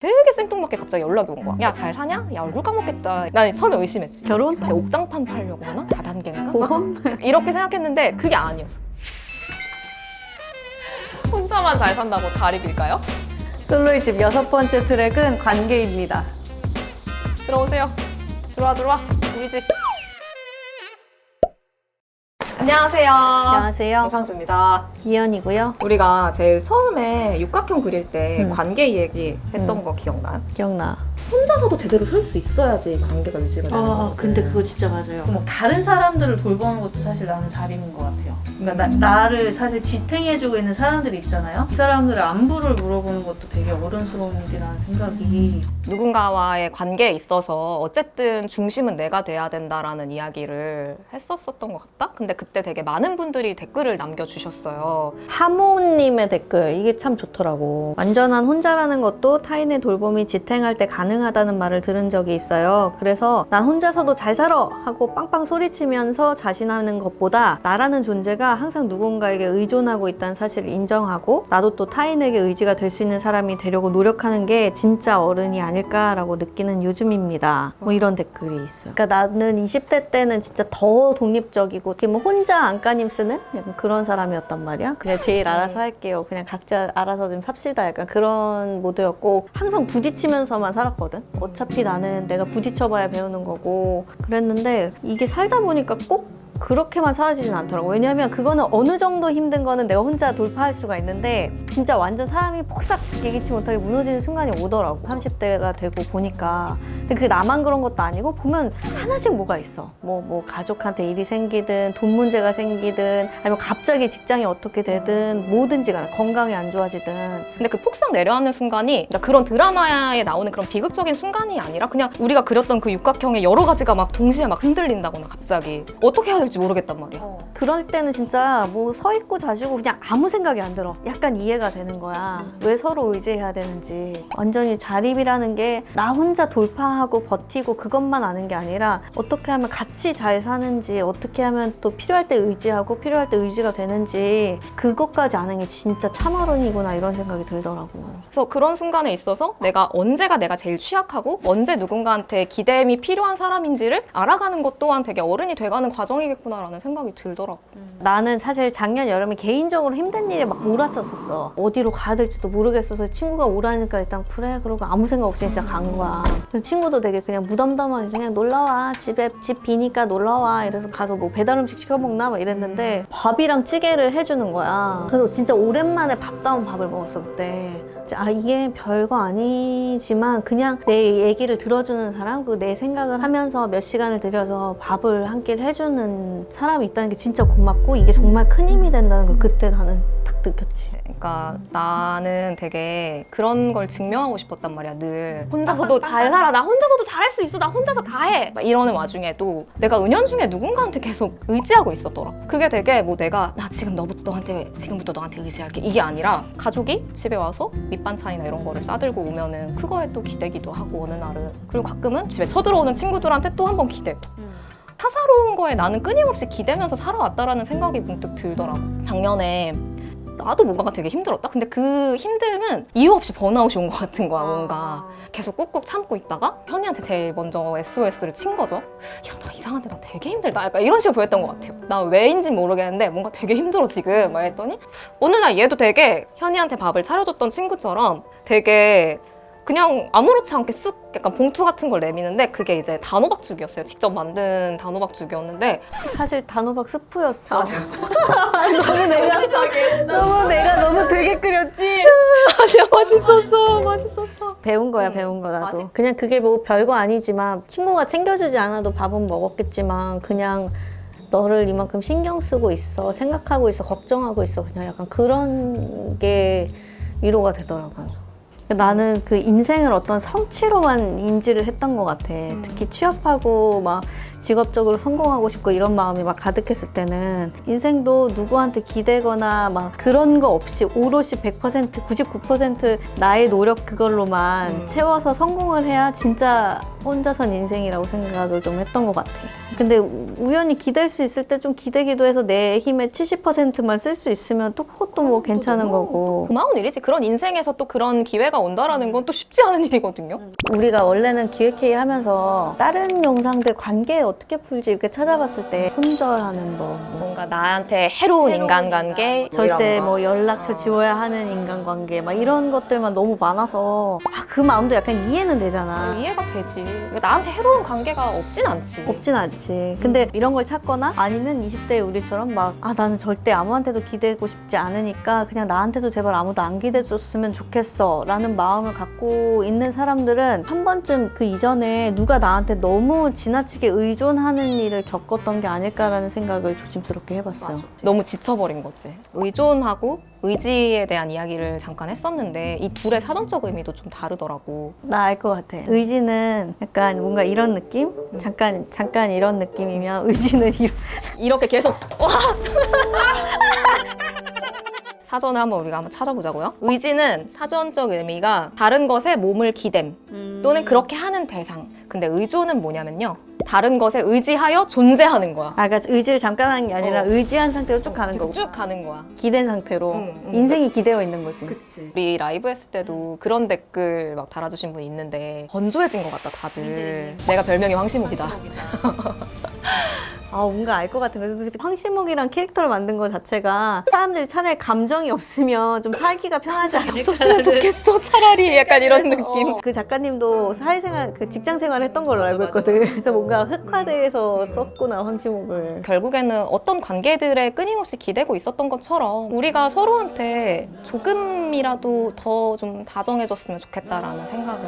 되게 생뚱맞게 갑자기 연락이 온 거야. 야, 잘 사냐? 야, 얼굴 까먹겠다. 난 처음에 의심했지. 결혼? 옥장판 팔려고 하나? 다단계인가? 보험? 이렇게 생각했는데 그게 아니었어. 혼자만 잘 산다고 잘 이길까요? 솔로의 집 6번째 트랙은 관계입니다. 들어오세요. 들어와. 우리 집. 안녕하세요. 안녕하세요. 이상주입니다. 이현이고요. 우리가 제일 처음에 육각형 그릴 때 관계 얘기 했던 거 기억나요? 기억나. 혼자서도 제대로 설 수 있어야지 관계가 유지가 되는 거거든. 근데 그거 진짜 맞아요. 뭐 다른 사람들을 돌보는 것도 사실 나는 잘 있는 것 같아요. 그러니까 나를 사실 지탱해주고 있는 사람들이 있잖아요. 이 사람들의 안부를 물어보는 것도 되게 어른스러운 일이라는 생각이. 누군가와의 관계에 있어서 어쨌든 중심은 내가 돼야 된다라는 이야기를 했었던 것 같다? 근데 그때 되게 많은 분들이 댓글을 남겨주셨어요. 하모님의 댓글 이게 참 좋더라고. 완전한 혼자라는 것도 타인의 돌봄이 지탱할 때 가능하다는 말을 들은 적이 있어요. 그래서 난 혼자서도 잘 살아 하고 빵빵 소리치면서 자신하는 것보다 나라는 존재가 항상 누군가에게 의존하고 있다는 사실을 인정하고 나도 또 타인에게 의지가 될 수 있는 사람이 되려고 노력하는 게 진짜 어른이 아닐까라고 느끼는 요즘입니다. 뭐 이런 댓글이 있어요. 그러니까 나는 20대 때는 진짜 더 독립적이고 뭐 혼자 안간힘 쓰는 약간 그런 사람이었단 말이야. 그냥 제일 알아서 할게요. 그냥 각자 알아서 좀 삽시다. 약간 그런 모드였고 항상 부딪히면서만 살았거든. 어차피 나는 내가 부딪혀봐야 배우는 거고 그랬는데 이게 살다 보니까 꼭 그렇게만 사라지진 않더라고. 왜냐면 그거는 어느 정도 힘든 거는 내가 혼자 돌파할 수가 있는데 진짜 완전 사람이 폭삭 예기치 못하게 무너지는 순간이 오더라고. 30대가 되고 보니까. 근데 그게 나만 그런 것도 아니고 보면 하나씩 뭐가 있어. 뭐 가족한테 일이 생기든 돈 문제가 생기든 아니면 갑자기 직장이 어떻게 되든 뭐든지 간에 건강이 안 좋아지든. 근데 그 폭삭 내려앉는 순간이 그런 드라마에 나오는 그런 비극적인 순간이 아니라 그냥 우리가 그렸던 그 육각형의 여러 가지가 막 동시에 막 흔들린다거나 갑자기 어떻게 해야 될지 모르겠단 말이야. 그럴 때는 진짜 뭐 서 있고 자시고 그냥 아무 생각이 안 들어. 약간 이해가 되는 거야. 왜 서로 의지해야 되는지. 완전히 자립이라는 게 나 혼자 돌파하고 버티고 그것만 아는 게 아니라 어떻게 하면 같이 잘 사는지, 어떻게 하면 또 필요할 때 의지하고 필요할 때 의지가 되는지 그것까지 아는 게 진짜 참어른이구나 이런 생각이 들더라고. 그래서 그런 순간에 있어서 언제가 내가 제일 취약하고 언제 누군가한테 기댐이 필요한 사람인지를 알아가는 것 또한 되게 어른이 돼가는 과정이겠구나라는 생각이 들더라고. 나는 사실 작년 여름에 개인적으로 힘든 일에 막 몰아쳤었어. 어디로 가야 될지도 모르겠어서 친구가 오라니까 일단 그래 그러고 아무 생각 없이 진짜 간 거야. 그래서 친구도 되게 그냥 무덤덤하게 그냥 놀러와. 집 비니까 놀러와. 이래서 가서 뭐 배달 음식 시켜 먹나 막 이랬는데 밥이랑 찌개를 해주는 거야. 그래서 진짜 오랜만에 밥다운 밥을 먹었어 그때. 이게 별거 아니지만 그냥 내 얘기를 들어주는 사람, 내 생각을 하면서 몇 시간을 들여서 밥을 한 끼를 해주는 사람이 있다는 게 진짜 고맙고 이게 정말 큰 힘이 된다는 걸 그때 나는 딱 느꼈지. 그러니까 나는 되게 그런 걸 증명하고 싶었단 말이야. 늘 혼자서도 잘 살아. 나 혼자서도 잘할 수 있어. 나 혼자서 다 해. 막 이러는 와중에도 내가 은연중에 누군가한테 계속 의지하고 있었더라. 그게 되게 내가 나 지금부터 너한테 의지할게 이게 아니라 가족이 집에 와서 밑반찬이나 이런 거를 싸들고 오면은 그거에 또 기대기도 하고 어느 날은 그리고 가끔은 집에 쳐들어오는 친구들한테 또 한 번 기대고 사사로운 거에 나는 끊임없이 기대면서 살아왔다라는 생각이 문득 들더라고. 작년에 나도 뭔가가 되게 힘들었다? 근데 그 힘듦은 이유 없이 번아웃이 온 것 같은 거야, 뭔가. 계속 꾹꾹 참고 있다가 현이한테 제일 먼저 SOS를 친 거죠. 야, 나 이상한데 나 되게 힘들다. 약간 이런 식으로 보였던 것 같아요. 나 왜인지 모르겠는데 뭔가 되게 힘들어 지금. 막 했더니 어느 날 얘도 되게 현이한테 밥을 차려줬던 친구처럼 되게 그냥 아무렇지 않게 쑥 약간 봉투 같은 걸 내미는데 그게 이제 단호박죽이었어요. 직접 만든 단호박죽이었는데 사실 단호박 스프였어. 너무 내가 되게 끓였지. 아니야, 맛있었어. 배운 거야, 배운 거 나도. 맛있- 그냥 그게 뭐 별거 아니지만 친구가 챙겨주지 않아도 밥은 먹었겠지만 그냥 너를 이만큼 신경 쓰고 있어, 생각하고 있어, 걱정하고 있어. 그냥 약간 그런 게 위로가 되더라고요. 나는 그 인생을 어떤 성취로만 인지를 했던 것 같아. 특히 취업하고 막 직업적으로 성공하고 싶고 이런 마음이 막 가득했을 때는 인생도 누구한테 기대거나 막 그런 거 없이 오롯이 100%, 99% 나의 노력 그걸로만 채워서 성공을 해야 진짜 혼자선 인생이라고 생각을 좀 했던 것 같아. 근데 우연히 기댈 수 있을 때 좀 기대기도 해서 내 힘의 70%만 쓸 수 있으면 또 그것도 뭐 괜찮은 거고. 고마운 일이지. 그런 인생에서 또 그런 기회가 온다라는 건 또 쉽지 않은 일이거든요. 우리가 원래는 기획회의 하면서 다른 영상들 관계 어떻게 풀지 이렇게 찾아봤을 때 손절하는 거, 뭐 뭔가 나한테 해로운 인간관계 절대 이런 거. 뭐 연락처 지워야 하는 인간관계 막 이런 것들만 너무 많아서 그 마음도 약간 이해는 되잖아. 이해가 되지. 그러니까 나한테 해로운 관계가 없진 않지. 없진 않지. 근데 이런 걸 찾거나 아니면 20대 우리처럼 막 나는 절대 아무한테도 기대고 싶지 않으니까 그냥 나한테도 제발 아무도 안 기대줬으면 좋겠어 라는 마음을 갖고 있는 사람들은 한 번쯤 그 이전에 누가 나한테 너무 지나치게 의존하는 일을 겪었던 게 아닐까라는 생각을 조심스럽게 해봤어요. 너무 지쳐버린 거지. 의존하고 의지에 대한 이야기를 잠깐 했었는데 이 둘의 사전적 의미도 좀 다르더라고. 나 알 것 같아. 의지는 약간 뭔가 이런 느낌? 잠깐 이런 느낌이면 의지는 이렇게 계속 와! 사전을 우리가 한번 찾아보자고요. 의지는 사전적 의미가 다른 것에 몸을 기댐 또는 그렇게 하는 대상. 근데 의존은 뭐냐면요. 다른 것에 의지하여 존재하는 거야. 그러니까 의지를 잠깐 하는 게 아니라 의지한 상태로 쭉 가는 거고. 쭉 가는 거야. 기댄 상태로. 인생이 기대어 있는 거지. 그치. 우리 라이브 했을 때도 그런 댓글 막 달아주신 분이 있는데 건조해진 것 같다 다들. 내가 별명이 황시목이다. 뭔가 알 것 같은 거예요. 황시목이란 캐릭터를 만든 것 자체가 사람들이 차라리 감정이 없으면 좀 살기가 편하지 않을까. 없었으면 좋겠어 차라리 약간 이런 느낌. 그 작가님도 사회생활, 그 직장생활 했던 걸로 알고 있거든. 그래서 뭔가 흑화돼서 썼구나, 황시목을. 결국에는 어떤 관계들에 끊임없이 기대고 있었던 것처럼 우리가 서로한테 조금이라도 더 좀 다정해졌으면 좋겠다라는 생각은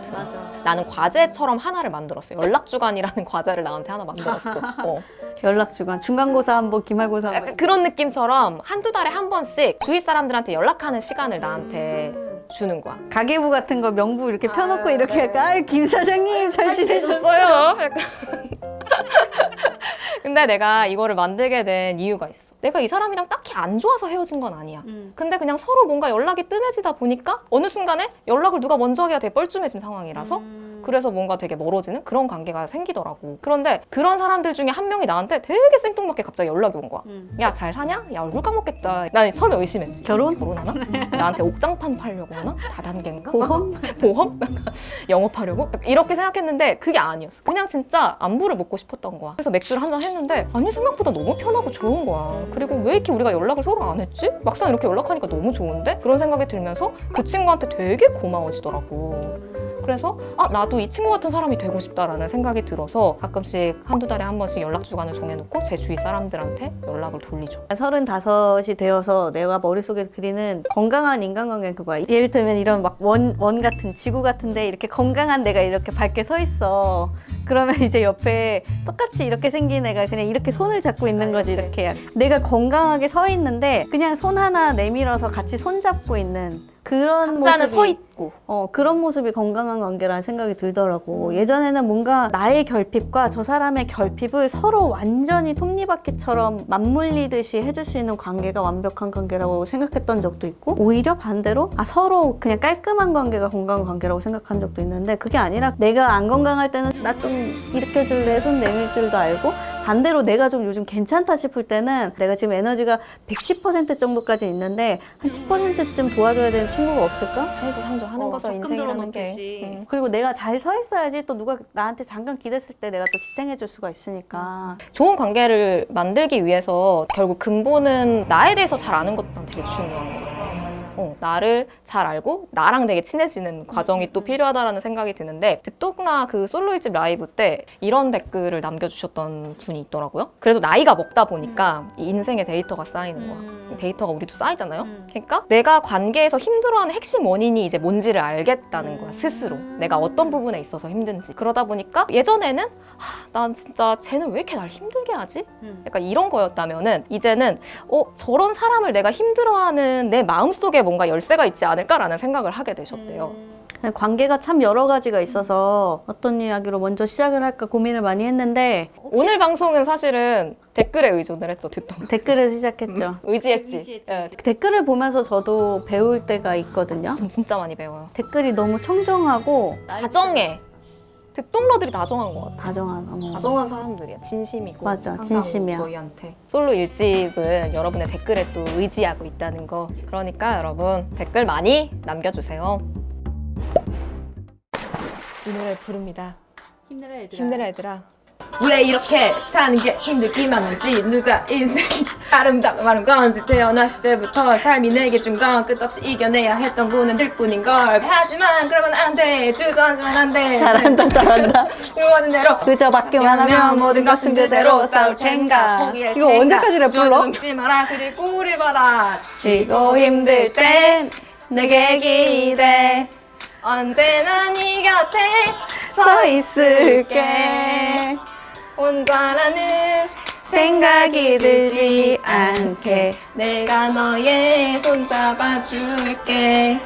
들어. 맞아. 나는 과제처럼 하나를 만들었어. 연락주간이라는 과제를 나한테 하나 만들었어. 연락주간, 중간고사 한 번, 기말고사 한 약간 번. 그런 느낌처럼 한두 달에 한 번씩 주위 사람들한테 연락하는 시간을 나한테 주는 거야. 가계부 같은 거 명부 이렇게 펴놓고 이렇게 약간 김 사장님 잘 지내셨어요? 약간. 근데 내가 이거를 만들게 된 이유가 있어. 내가 이 사람이랑 딱히 안 좋아서 헤어진 건 아니야. 근데 그냥 서로 뭔가 연락이 뜸해지다 보니까 어느 순간에 연락을 누가 먼저 하기가 되게 뻘쭘해진 상황이라서 그래서 뭔가 되게 멀어지는 그런 관계가 생기더라고. 그런데 그런 사람들 중에 한 명이 나한테 되게 생뚱맞게 갑자기 연락이 온 거야. 야, 잘 사냐? 야, 얼굴 까먹겠다. 난 처음에 의심했지. 결혼하나? 나한테 옥장판 팔려고 하나? 다단계인가? 보험? 보험? 영업하려고? 이렇게 생각했는데 그게 아니었어. 그냥 진짜 안부를 묻고 싶었던 거야. 그래서 맥주를 한잔 했는데 아니 생각보다 너무 편하고 좋은 거야. 그리고 왜 이렇게 우리가 연락을 서로 안 했지? 막상 이렇게 연락하니까 너무 좋은데? 그런 생각이 들면서 그 친구한테 되게 고마워지더라고. 그래서 나도 이 친구 같은 사람이 되고 싶다라는 생각이 들어서 가끔씩 한두 달에 한 번씩 연락 주간을 정해놓고 제 주위 사람들한테 연락을 돌리죠. 35이 되어서 내가 머릿속에 그리는 건강한 인간관계는 그거야. 예를 들면 이런 막 원 같은 지구 같은데 이렇게 건강한 내가 이렇게 밝게 서 있어. 그러면 이제 옆에 똑같이 이렇게 생긴 애가 그냥 이렇게 손을 잡고 있는 거지. 이렇게 내가 건강하게 서 있는데 그냥 손 하나 내밀어서 같이 손 잡고 있는 그런 각자는 모습이 서 있고 그런 모습이 건강한 관계라는 생각이 들더라고. 예전에는 뭔가 나의 결핍과 저 사람의 결핍을 서로 완전히 톱니바퀴처럼 맞물리듯이 해줄 수 있는 관계가 완벽한 관계라고 생각했던 적도 있고 오히려 반대로 서로 그냥 깔끔한 관계가 건강한 관계라고 생각한 적도 있는데 그게 아니라 내가 안 건강할 때는 나 좀 일으켜줄래 손 내밀 줄도 알고 반대로 내가 좀 요즘 괜찮다 싶을 때는 내가 지금 에너지가 110% 정도까지 있는데 한 10%쯤 도와줘야 되는 친구가 없을까? 상주하는 거죠. 적금 인생이라는 게. 들어놓듯이. 그리고 내가 잘 서 있어야지 또 누가 나한테 잠깐 기댔을 때 내가 또 지탱해 줄 수가 있으니까. 좋은 관계를 만들기 위해서 결국 근본은 나에 대해서 잘 아는 것도 난 되게 중요한 것 같아. 나를 잘 알고 나랑 되게 친해지는 과정이 또 필요하다라는 생각이 드는데 득독나 그 솔로 1집 라이브 때 이런 댓글을 남겨주셨던 분이 있더라고요. 그래도 나이가 먹다 보니까 이 인생의 데이터가 쌓이는 거야. 이 데이터가 우리도 쌓이잖아요. 그러니까 내가 관계에서 힘들어하는 핵심 원인이 이제 뭔지를 알겠다는 거야. 스스로. 내가 어떤 부분에 있어서 힘든지. 그러다 보니까 예전에는 난 진짜 쟤는 왜 이렇게 날 힘들게 하지? 약간 이런 거였다면은 이제는 저런 사람을 내가 힘들어하는 내 마음속에 뭔가 열쇠가 있지 않을까라는 생각을 하게 되셨대요. 관계가 참 여러 가지가 있어서 어떤 이야기로 먼저 시작을 할까 고민을 많이 했는데 오늘 방송은 사실은 댓글에 의존을 했죠. 댓글을 시작했죠. 의지했지. 예. 댓글을 보면서 저도 배울 때가 있거든요. 진짜 많이 배워요. 댓글이 너무 청정하고 다정해. 득동러들이 다정한 것 같아. 다정한. 다정한 사람들이야. 진심이고. 맞아, 항상 진심이야. 저희한테. 솔로 1집은 여러분의 댓글에 또 의지하고 있다는 거. 그러니까 여러분 댓글 많이 남겨주세요. 이 노래 부릅니다. 힘내라 얘들아. 힘내라 얘들아. 왜 이렇게 사는 게 힘들기만 한지 누가 인생이 아름답고 마른 건지 태어났을 때부터 삶이 내게 준 건 끝없이 이겨내야 했던 구는 늘 뿐인걸. 하지만 그러면 안돼 주저앉으면 안돼. 잘한다. 이루어진 대로 그저 받기만 하면 모든 것은 그대로 싸울 텐가. 포기할 이거 텐가. 언제까지 랩 불러? 주저앉지 마라. 그리고 우릴 봐라. 지고 힘들 땐 내게 기대 언제나 네 곁에 서 있을게. 혼자라는 생각이 들지 않게 내가 너의 손 잡아줄게.